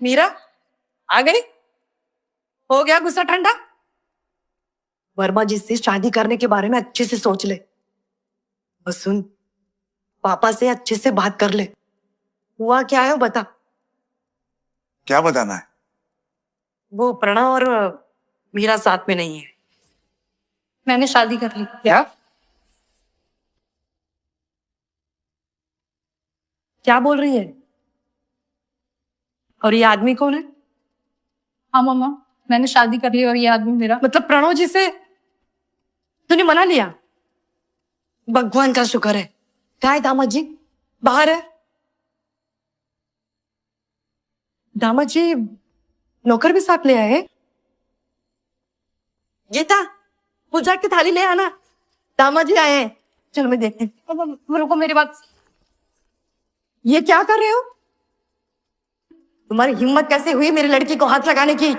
मीरा आ गई? हो गया गुस्सा ठंडा? वर्मा जी से शादी करने के बारे में अच्छे से सोच ले और सुन, पापा से अच्छे से बात कर ले। हुआ क्या है बता। क्या बताना है? वो प्रणव और मीरा साथ में नहीं है। मैंने शादी कर ली। क्या क्या बोल रही है? और ये आदमी कौन है? हाँ मम्मा, मैंने शादी कर ली और ये आदमी मेरा। मतलब प्रणव जी से तूने मना लिया? भगवान का शुक्र है। क्या है दामाद जी? बाहर है? दामाद जी नौकर भी साथ ले आए हैं? गीता पूजा की थाली ले आना, दामाद जी आए हैं। चलो मैं देखती हूँ। रुको मेरी बात। ये क्या कर रहे हो? तुम्हारी हिम्मत कैसे हुई मेरी लड़की को हाथ लगाने की?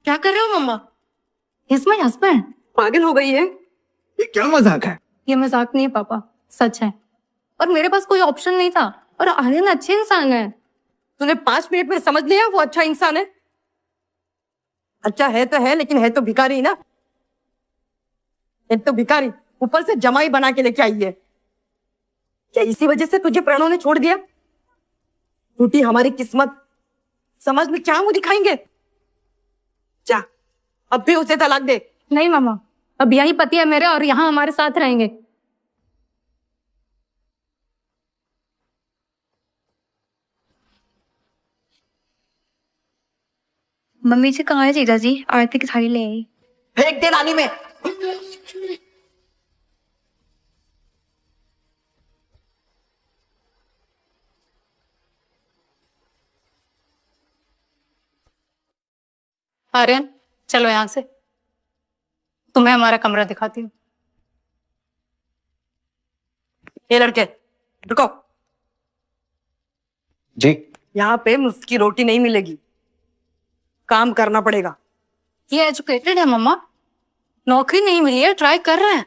क्या कर रहे हो मम्मा? He's my husband। पागल हो गई है? ये क्या मजाक है? ये मजाक नहीं है पापा, सच है। और मेरे पास कोई ऑप्शन नहीं था। और आर्यन अच्छे इंसान है। तूने 5 मिनट में समझ लिया वो अच्छा इंसान है? अच्छा है तो है, लेकिन है तो भिखारी ना। एक तो भिखारी, ऊपर से जमाई बना के लेके आई है। क्या इसी वजह से तुझे प्रणव ने छोड़ दिया? टूटी हमारी किस्मत, समाज में क्या मुंह दिखाएंगे? जा अब भी उसे तलाक दे। नहीं मामा, अब यही पति है मेरे और यहाँ हमारे साथ रहेंगे। मम्मी से कहाँ है जीजा जी? आरती की थाली ले आई। फेंक दे नाली में। आर्यन चलो यहाँ से, तुम्हें हमारा कमरा दिखाती हूँ। ये लड़के रुको। जी। यहाँ पे मुफ्त की रोटी नहीं मिलेगी, काम करना पड़ेगा। ये एजुकेटेड है मम्मा, नौकरी नहीं मिली है, ट्राई कर रहे हैं।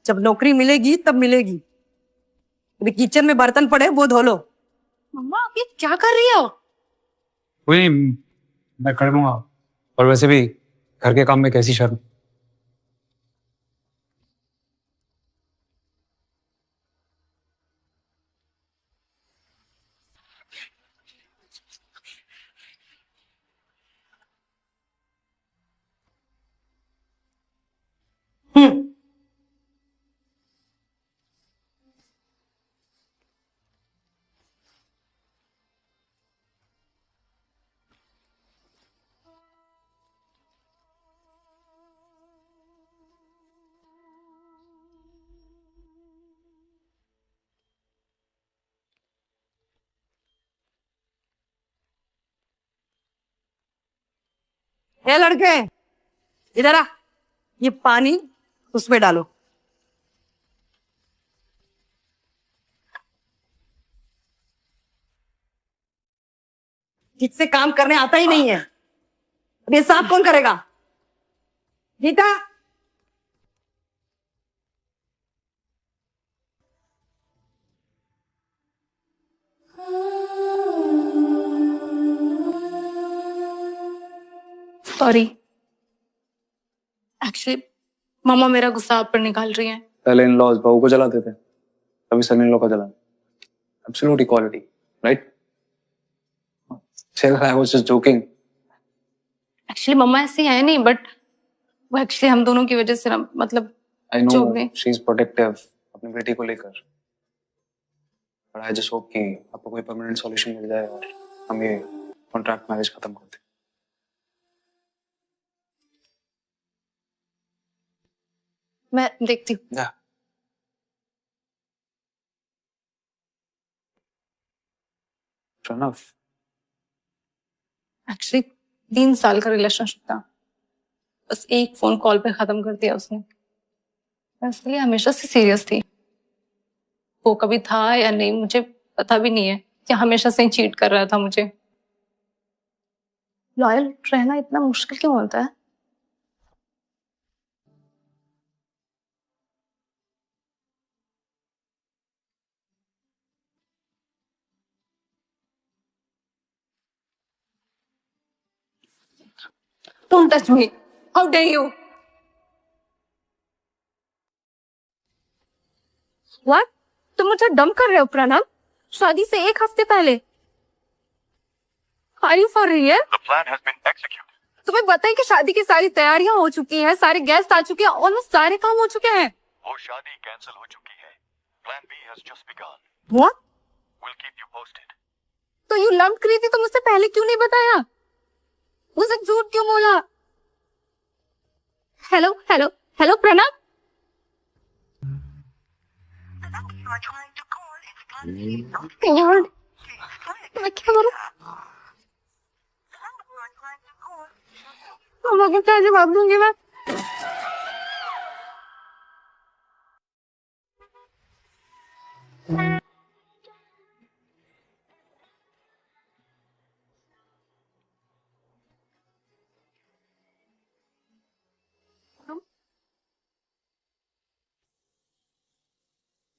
जब नौकरी मिलेगी तब मिलेगी। अभी किचन में बर्तन पड़े वो धो लो। मम्मा आप ये क्या कर रही हो? कोई नहीं, मैं कर लूंगा। और वैसे भी घर के काम में कैसी शर्म। ये लड़के इधर आ, ये पानी उसमें डालो। ठीक से काम करने आता ही नहीं है। अब ये साफ कौन करेगा? गीता सॉरी, एक्चुअली मामा मेरा गुस्सा आप पर निकाल रही हैं। पहले इन लॉज बहू को जलाते थे, अभी सन इन लॉ को जला। Absolute equality, right? Chill, I was just joking. Actually mamma ऐसी है नहीं, बट वो एक्चुअली हम दोनों की वजह से ना, मतलब I know जो भी। she's protective अपनी बेटी को लेकर, but I just hope कि आपको कोई परमानेंट सॉल्यूशन मिल जाए और हम ये कॉन्ट्रैक्ट मैरिज खत्म कर दें। मैं देखती हूँ। Yeah. प्रणव, एक्चुअली 3 साल का रिलेशनशिप था, बस एक फोन कॉल पे खत्म कर दिया उसने। मैं उसके लिए हमेशा से सीरियस थी। वो कभी था या नहीं मुझे पता भी नहीं है, कि हमेशा से ही चीट कर रहा था मुझे। लॉयल रहना इतना मुश्किल क्यों होता है? Don't touch me. How dare you? What? तुम मुझे डम कर रहे हो प्रणव? शादी से 1 हफ्ते पहले? Are you for real? The plan has been executed. तुम्हें पता है कि शादी की सारी तैयारियां हो चुकी हैं, सारे गेस्ट आ चुके हैं, ऑलमोस्ट सारे काम हो चुके हैं। वो शादी कैंसिल हो चुकी है। Plan B has just begun. What? We'll keep you posted. तो यू लव कृति तो मुझसे पहले क्यों नहीं बताया? मुझसे झूठ क्यों बोला? Hello hello hello Pranav. God, मैं क्या करूं? मम्मा को क्या जवाब दूंगी मैं?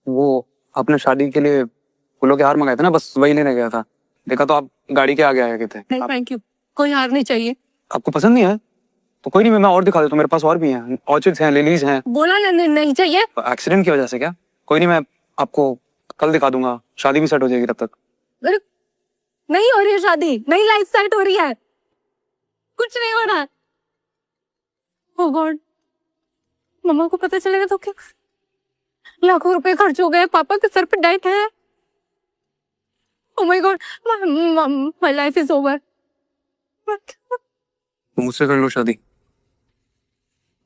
वो आपने शादी के लिए फूलों के हार मंगाए थे ना, बस वही लेने गया था। देखा तो आप गाड़ी के आगे आए थे। नहीं थैंक यू, कोई हार नहीं चाहिए। आपको पसंद नहीं है तो कोई नहीं, मैं और दिखा देता हूँ, मेरे पास और भी हैं, ऑर्चिड्स हैं, लिलीज हैं। बोला ना नहीं चाहिए। एक्सीडेंट की वजह से क्या? कोई नहीं, मैं आपको कल दिखा दूंगा, शादी भी सेट हो जाएगी तब तक। अरे नहीं हो रही है शादी, नई लाइफ सेट हो रही है, कुछ नहीं हो रहा है। Oh God, मम्मा को पता चलेगा तो क्या? लाखों रुपए खर्च हो गए, पापा के सर पे डेट है। Oh my God, my life is over. तो मुझसे कर लो शादी।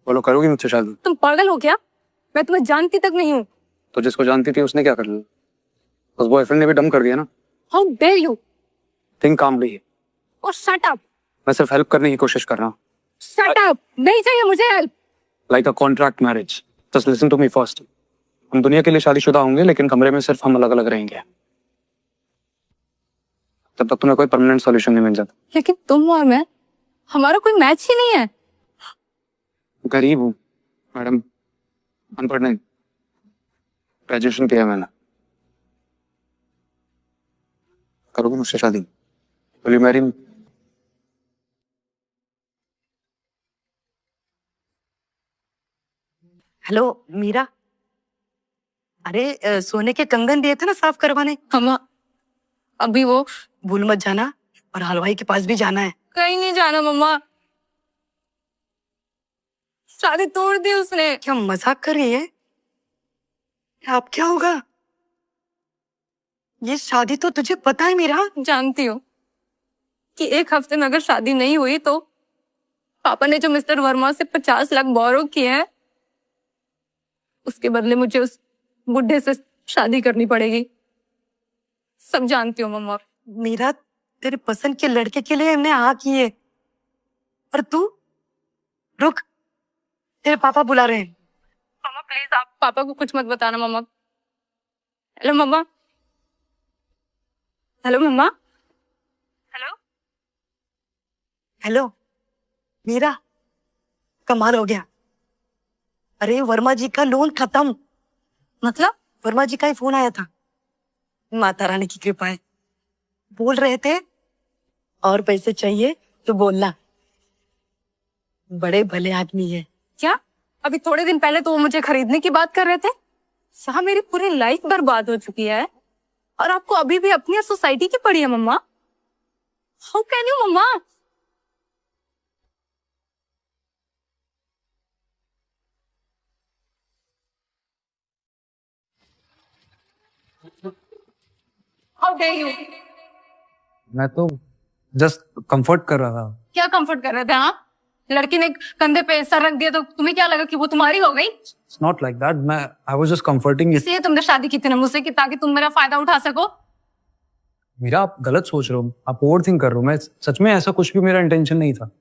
बोलो, करोगी मुझसे शादी? तुम पागल हो क्या? मैं तुम्हें जानती तक नहीं हूँ। तो जिसको जानती थी उसने क्या कर लिया? उस बॉयफ्रेंड ने भी डम कर दिया ना। How dare you? Think calmly. Oh shut up. मैं सिर्फ हेल्प करने की कोशिश कर रहा हूँ। Shut up. नहीं चाहिए मुझे help. Like a contract marriage. Just listen to me first. हम दुनिया के लिए शादीशुदा होंगे, लेकिन कमरे में सिर्फ हम अलग अलग रहेंगे। तब तक तुम्हें कोई परमानेंट सॉल्यूशन नहीं मिल जाता। लेकिन तुम और मैं, हमारा कोई मैच ही नहीं है। गरीब हूँ मैडम, अनपढ़ नहीं, ग्रेजुएशन किया मैंने। करोगे मुझसे शादी? Will you marry me? Hello Meera, अरे सोने के कंगन दिए थे ना साफ करवाने। हम अभी वो भूल मत जाना, और हलवाई के पास भी जाना है। कहीं नहीं जाना मम्मा, शादी तोड़ दी उसने। क्या मजाक कर रही है? अब क्या होगा? ये शादी तो तुझे पता है मीरा। जानती हूँ कि 1 हफ्ते में अगर शादी नहीं हुई तो पापा ने जो मिस्टर वर्मा से 50 लाख बोरो किए हैं, उसके बदले मुझे उस बुढ़े से शादी करनी पड़ेगी। सब जानती हूँ मम्मा। मीरा, तेरे पसंद के लड़के के लिए हमने हाँ की है, और तू रुक, तेरे पापा बुला रहे हैं। मम्मा प्लीज आप पापा को कुछ मत बताना मम्मा। हेलो मम्मा, हेलो मम्मा, हेलो हेलो मीरा, कमाल हो गया। अरे वर्मा जी का लोन खत्म। मतलब? वर्मा जी का ही फोन आया था। माता रानी की कृपा है। बोल रहे थे और पैसे चाहिए तो बोलना, बड़े भले आदमी है। क्या? अभी थोड़े दिन पहले तो वो मुझे खरीदने की बात कर रहे थे। यहाँ मेरी पूरी लाइफ बर्बाद हो चुकी है और आपको अभी भी अपनी सोसाइटी की पड़ी है mamma. How can you mamma? How dare you? मैं तो जस्ट कंफर्ट कर रहा था। क्या कंफर्ट कर रहे थे? हाँ, लड़की ने कंधे पे सर रख दिया तो तुम्हें क्या लगा कि वो तुम्हारी हो गई? It's not like that. I was just comforting you. इसलिए तुमने शादी की थी ना मुझसे कि ताकि तुम मेरा फायदा उठा सको। मीरा, आप गलत सोच रहे हो, आप ओवर थिंक कर रहे हो। मैं सच में ऐसा कुछ भी मेरा इंटेंशन नहीं था।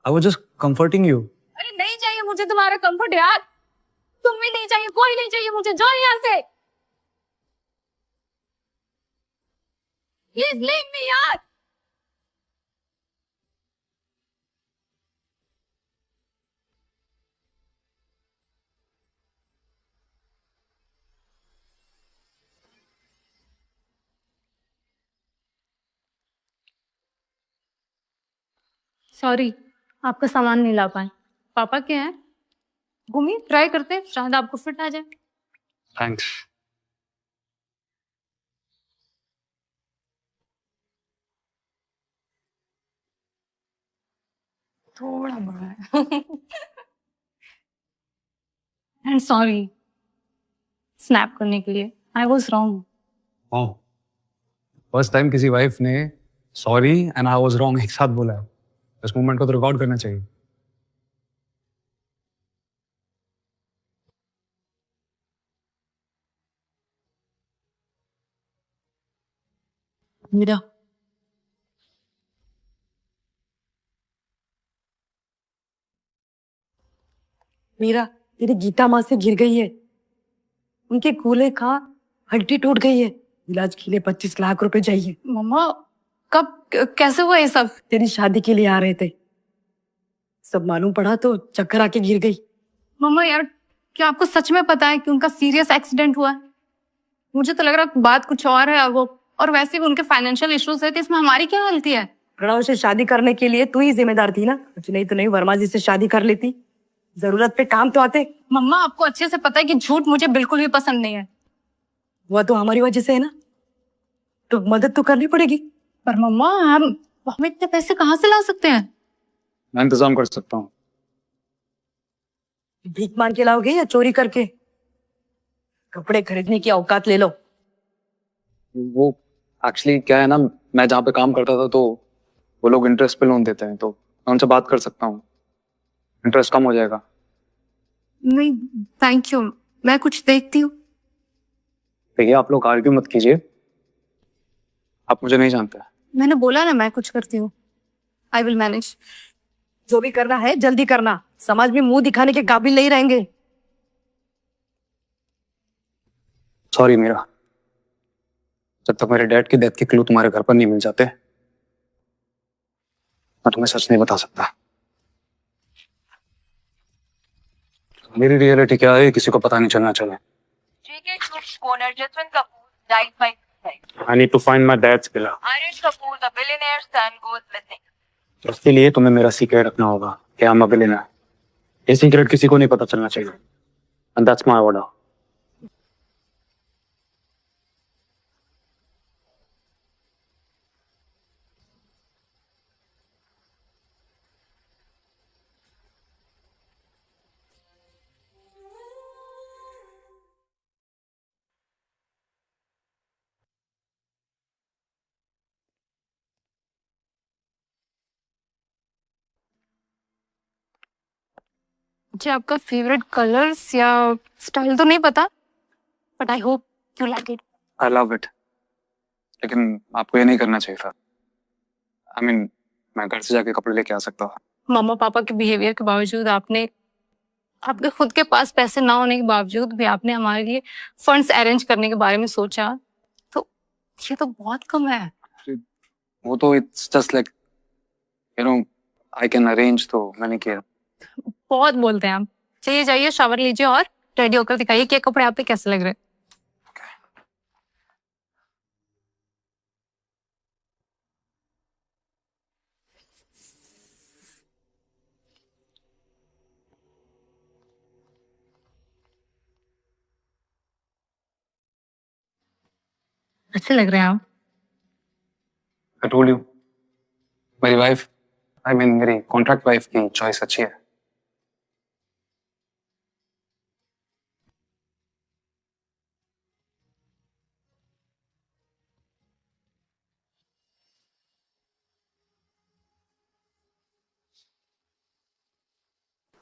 I was just comforting you. अरे नहीं चाहिए मुझे तुम्हारा कंफर्ट यार, तुम भी नहीं चाहिए, कोई नहीं चाहिए मुझे। जाओ यहाँ से, प्लीज लीव मी यार। सॉरी, आपका सामान नहीं ला पाए। पापा क्या है, घूमिए, ट्राई करते हैं, शायद आपको फिट आ जाए। थैंक्स। थोड़ा बड़ा है। एंड सॉरी स्नैप करने के लिए, I was wrong. Wow, first time किसी वाइफ ने sorry and I was wrong एक साथ बोला है। इस मोमेंट को तो रिकॉर्ड करना चाहिए। मीरा, मीरा, तेरी गीता माँ से गिर गई है। उनके कूल्हे का हड्डी टूट गई है। इलाज के लिए 25 लाख रुपए चाहिए। मम्मा कब कैसे हुआ ये सब? तेरी शादी के लिए आ रहे थे, सब मालूम पड़ा तो चक्कर आके गिर गई। मम्मा यार, क्या आपको सच में पता है कि उनका सीरियस एक्सीडेंट हुआ है? मुझे तो लग रहा है बात कुछ और है। वो और वैसे भी उनके फाइनेंशियल इश्यूज है, तो इसमें हमारी क्या गलती है? प्रणव से शादी करने के लिए तू ही जिम्मेदार थी ना, कुछ नहीं तो नहीं वर्मा जी से शादी कर लेती। जरूरत पे काम तो आते। मम्मा आपको अच्छे से पता है कि झूठ मुझे बिल्कुल भी पसंद नहीं है। वह तो हमारी वजह से है ना, तो मदद तो करनी पड़ेगी। पर मम्मा हम इतने पैसे कहाँ से ला सकते हैं? मैं इंतजाम कर सकता हूँ। भीख मांग के लाओगे या चोरी करके? कपड़े खरीदने की औकात ले लो। वो एक्चुअली क्या है ना, मैं जहाँ पे काम करता था तो वो लोग इंटरेस्ट पे लोन देते हैं, तो मैं उनसे बात कर सकता हूँ, इंटरेस्ट कम हो जाएगा। नहीं थैंक यू, मैं कुछ देखती हूँ। देखिए आप लोग आर्ग्यू मत कीजिए, आप मुझे नहीं जानते। मैंने बोला ना मैं कुछ करती हूँ। I will manage. जो भी करना है जल्दी करना, समाज में मुंह दिखाने के काबिल नहीं रहेंगे। सॉरी मीरा, जब तक मेरे डैड की डेथ के क्लू तुम्हारे घर पर नहीं मिल जाते मैं तुम्हें सच नहीं बता सकता। मेरी रियलिटी क्या है किसी को पता नहीं चलना चाहिए। JK Group's owner Jaswant Kapoor died by suicide. I need to find my dad's killer. Irish Kapoor, the billionaire's son, goes missing. तो इसके लिए तुम्हें मेरा सीक्रेट रखना होगा कि I'm a billionaire. ये सीक्रेट किसी को नहीं पता चलना चाहिए। And that's my order. मुझे आपका फेवरेट कलर्स या स्टाइल तो नहीं पता, but I hope you like it. I love it, लेकिन आपको ये नहीं करना चाहिए था। आई मीन मैं घर से जाके कपड़े लेके आ सकता हूँ। मम्मा पापा के बिहेवियर के बावजूद आपके खुद के पास पैसे ना होने के बावजूद भी आपने हमारे लिए फंड्स अरेंज करने के बारे में सोचा, तो ये तो बहुत कम है। वो तो it's just like you know I can arrange, तो मैंने किया। बहुत बोलते हैं आप। चलिए जाइए, शावर लीजिए और रेडी होकर दिखाइए कि ये कपड़े आप पे कैसे लग रहे हैं। अच्छे लग रहे हैं आप। आई टोल्ड यू, मेरी वाइफ, आई मीन मेरी कॉन्ट्रैक्ट वाइफ की चॉइस अच्छी है।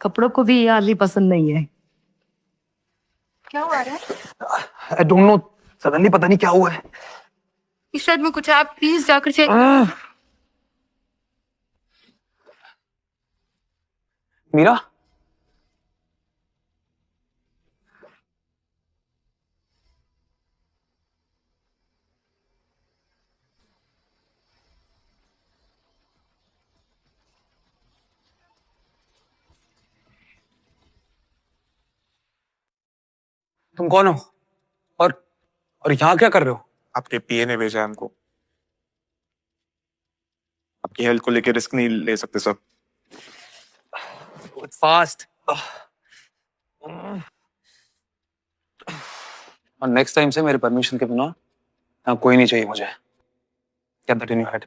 कपड़ों को भी ये आदमी पसंद नहीं है। क्या हुआ है? आई डोंट नो, सडनली पता नहीं क्या हुआ है। इस शायद में कुछ है, आप प्लीज जाकर चेक। मीरा, तुम कौन हो और यहाँ क्या कर रहे हो? आपके पीए ने भेजा है हमको। आपकी हेल्थ को लेकर रिस्क नहीं ले सकते सर। फास्ट। और नेक्स्ट टाइम से मेरे परमिशन के बिना यहाँ कोई नहीं चाहिए मुझे। Get that in your head.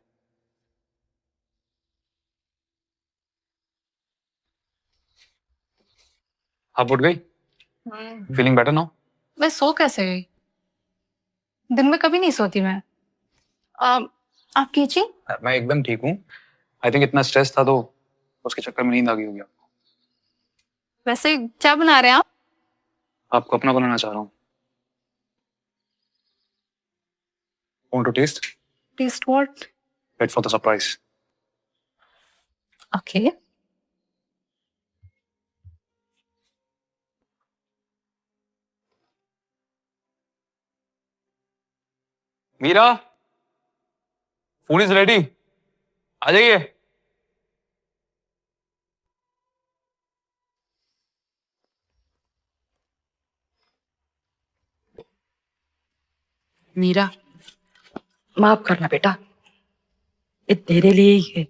आप उठ गई? Feeling better now? मैं सो कैसे गई? दिन में कभी नहीं सोती मैं। आप कीची? मैं एकदम ठीक हूँ। आई थिंक इतना स्ट्रेस था तो उसके चक्कर में नींद आ गई होगी आपको। वैसे क्या बना रहे हैं आप? आपको अपना बनाना चाह रहा हूँ। Want to taste? Taste what? Wait for the surprise. Okay. Meera, food is ready. आ जाइए। मीरा, माफ करना बेटा, ये तेरे लिए ही है।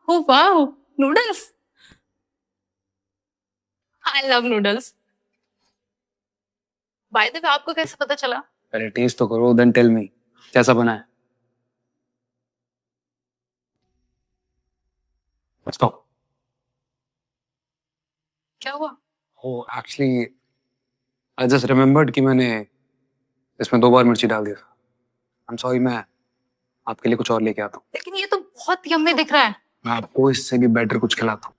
Oh wow, noodles. I love noodles. By the way, आपको कैसे पता चला? पहले टेस्ट तो करो, देन टेल मी कैसा बना है। स्टॉप। क्या हुआ? Oh, actually I just remembered कि मैंने इसमें 2 बार मिर्ची डाल दिया था। आई एम सॉरी, मैं आपके लिए कुछ और लेके आता हूँ। लेकिन ये तो बहुत यम्मी दिख रहा है। मैं आपको इससे भी बेटर कुछ खिलाता हूँ।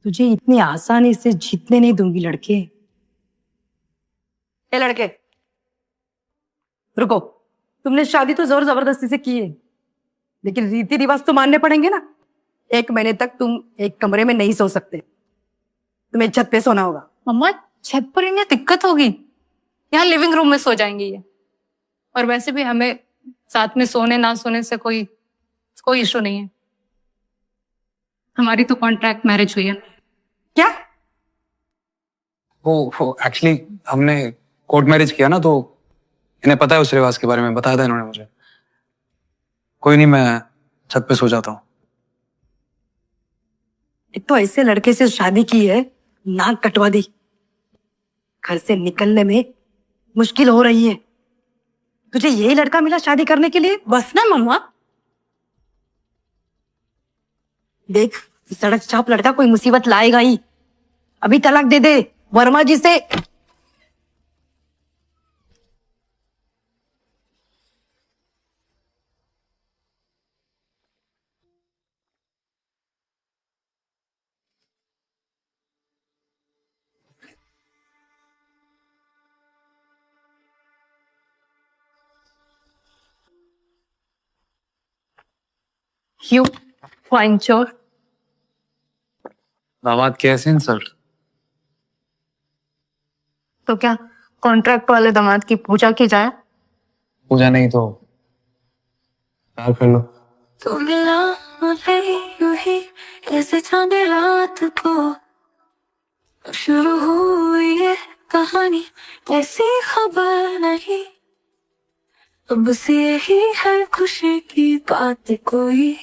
तुझे इतनी आसानी से जीतने नहीं दूंगी लड़के। ए लड़के, रुको। तुमने शादी तो जोर जबरदस्ती से की है, लेकिन रीति रिवाज तो मानने पड़ेंगे ना। 1 महीने तक तुम एक कमरे में नहीं सो सकते, तुम्हें छत पे सोना होगा। मम्मा, छत पर इन्हें दिक्कत होगी। यहाँ लिविंग रूम में सो जाएंगी ये। और वैसे भी हमें साथ में सोने ना सोने से कोई इशू नहीं है। हमारी तो कॉन्ट्रैक्ट मैरिज हुई है। क्या? वो एक्चुअली हमने कोर्ट मैरिज किया ना, तो इन्हें पता है उस रिवाज के बारे में, बताया था इन्होंने मुझे। कोई नहीं, मैं छत पे सो जाता हूँ। एक तो ऐसे लड़के से शादी की है, नाक कटवा दी, घर से निकलने में मुश्किल हो रही है। तुझे यही लड़का मिला शादी करने के लिए? बस ना मम्मा। देख, सड़क छाप लड़का कोई मुसीबत लाएगा ही। अभी तलाक दे दे वर्मा जी से। यू फाइन चोर। दामाद कैसे इंसल्ट? तो क्या कॉन्ट्रैक्ट वाले दामाद की पूजा की जाए? पूजा नहीं तो प्यार कर लो। तो मिला मुझे यूं ही ऐसे चांदे रात को, शुरू हुई ये कहानी, ऐसी खबर नहीं। अब बस यही है खुशी की बात कोई।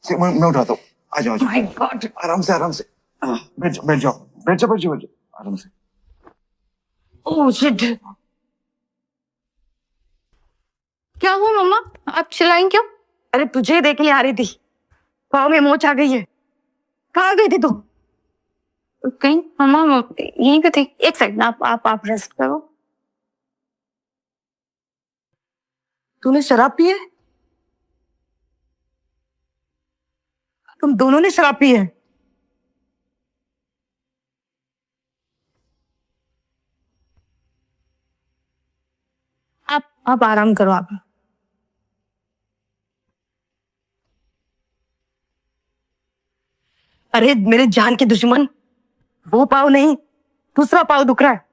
मैं उठाता हूँ। आ जाओ, आ जाओ। माय गॉड, आराम से, आराम से। बैठ जाओ, बैठ जाओ, बैठ जाओ, बैठ जाओ, बैठ जाओ, आराम से। Oh shit. क्या हुआ मम्मा, आप चिल्लाएं क्यों? अरे तुझे देखने आ रही थी, पाँव में मोच आ गई है। कहाँ गई थी तू? कहीं मम्मा यहीं पे थी। एक सेकंड, आप रेस्ट करो। तूने शराब पी है? तुम दोनों ने शराब पी है? आप आराम करो। आप अरे मेरे जान के दुश्मन, वो पाव नहीं, दूसरा पाव दुख रहा है।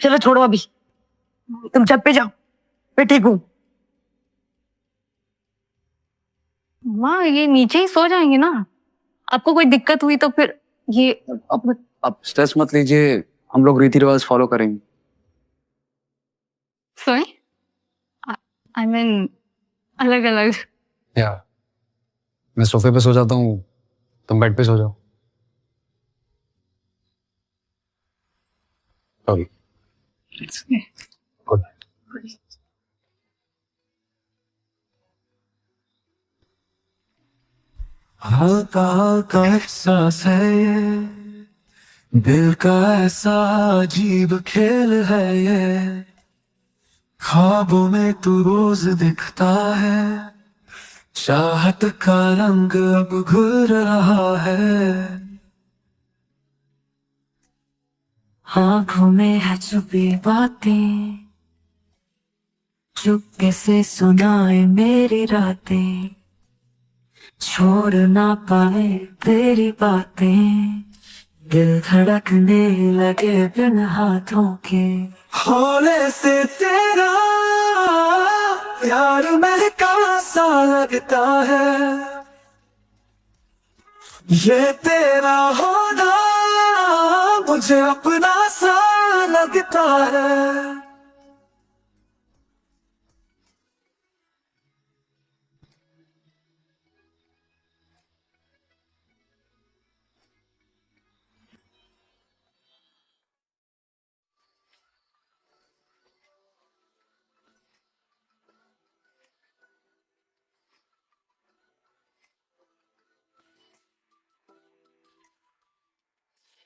चलो छोड़ो अभी, तुम छत पे जाओ, मैं ठीक हूँ। माँ ये नीचे ही सो जाएंगे ना, आपको कोई दिक्कत हुई तो फिर ये अब स्ट्रेस मत लीजिए, हम लोग रीति रिवाज फॉलो करेंगे। सोए आई मीन अलग अलग। या मैं सोफे पे सो जाता हूँ, तुम बेड पे सो जाओ। सॉरी। Good night. हल्का हल्का एहसास है ये, दिल का ऐसा अजीब खेल है ये, ख्वाबों में तू रोज दिखता है, चाहत का रंग अब घुल रहा है, आंखों में है छुपी बातें, चुपके से सुनाए मेरी रातें, छोड़ ना पाए तेरी बातें, दिल धड़कने लगे बिन हाथों के, हौले से तेरा प्यार महका सा लगता है, ये तेरा होना मुझे अपना सा लगता है।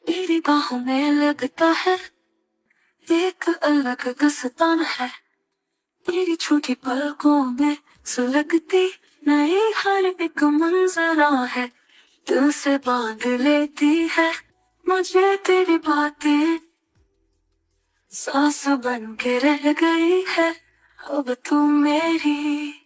तेरी बाहों में लगता है एक अलग दास्तान है, तेरी छोटी पलकों में सुलगती नई हर एक मंजरा है, दिल से बांध लेती है मुझे तेरी बातें, सांस बन के रह गई है अब तू मेरी।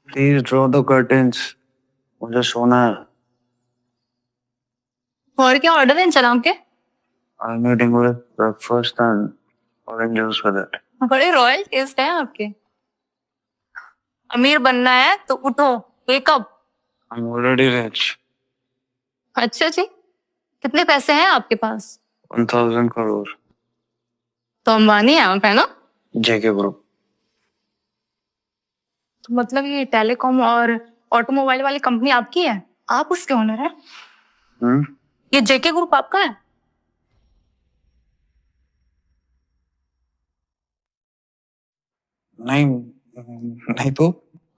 Please draw the curtains. मुझे सोना है। और क्या ऑर्डर है चला आपके? I'm eating with breakfast and orange juice with it. बड़े रॉयल टेस्ट है आपके। अमीर बनना है तो उठो, wake up. I'm already rich. अच्छा जी, कितने पैसे हैं आपके पास? 1000 crore. तो अंबानी है आप, है ना? JK Group. तो मतलब ये टेलीकॉम और ऑटोमोबाइल वाली कंपनी आपकी है, आप उसके ओनर है? ये जेके ग्रुप आपका है? नहीं नहीं तो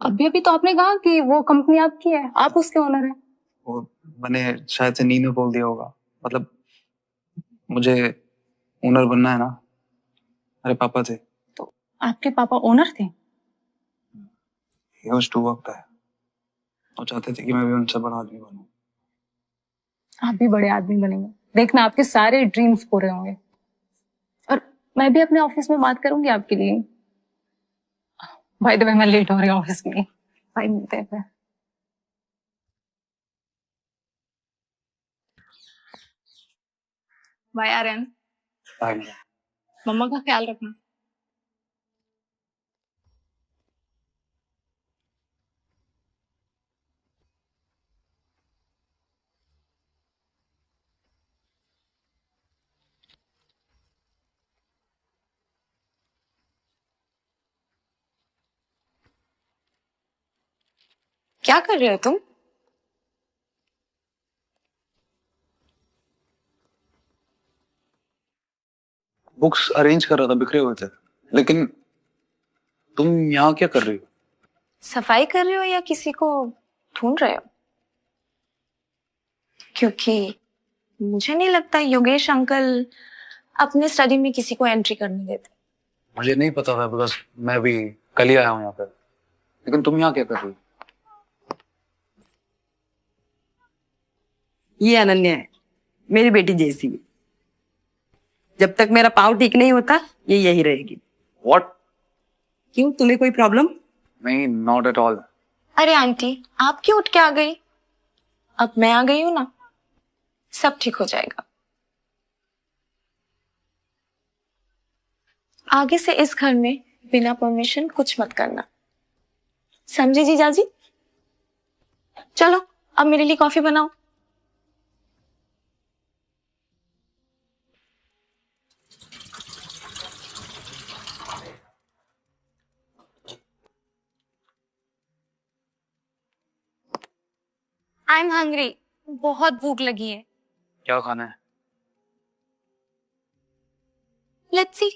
अभी अभी तो आपने कहा कि वो कंपनी आपकी है, आप उसके ओनर है। वो मैंने शायद से नींद में बोल दिया होगा, मतलब मुझे ओनर बनना है ना, मेरे पापा थे। तो आपके पापा ओनर थे? He used to work there. वो चाहते थे कि मैं भी उनसे बड़ा आदमी बनूं। आप भी बड़े आदमी बनेंगे, देखना आपके सारे ड्रीम्स पूरे होंगे। और मैं भी अपने ऑफिस में बात करूंगी आपके लिए। बाय द वे मैं लेट हो रही हूँ ऑफिस में, बाय, मिलते हैं फिर। बाय आर्यन। मम्मा का ख्याल रखना। क्या कर रहे हो तुम? बुक्स अरेंज कर रहा था, बिखरे हुए थे। लेकिन तुम यहाँ क्या कर रही हो? सफाई कर रहे हो या किसी को ढूंढ रहे हो? क्योंकि मुझे नहीं लगता योगेश अंकल अपने स्टडी में किसी को एंट्री करने देते? मुझे नहीं पता था बिकॉज मैं अभी कल ही आया हूँ यहाँ पर। लेकिन तुम यहाँ क्या कर रही हो? ये अनन्या है, मेरी बेटी जैसी है। जब तक मेरा पाँव ठीक नहीं होता ये यही रहेगी। What? क्यों, तुम्हें कोई प्रॉब्लम? नहीं, नॉट एट ऑल। अरे आंटी, आप क्यों उठ के आ गई? अब मैं आ गई हूं ना, सब ठीक हो जाएगा। आगे से इस घर में बिना परमिशन कुछ मत करना, समझे जीजाजी? चलो अब मेरे लिए कॉफी बनाओ। आई एम हंग्री, बहुत भूख लगी है। क्या खाना है? Let's see.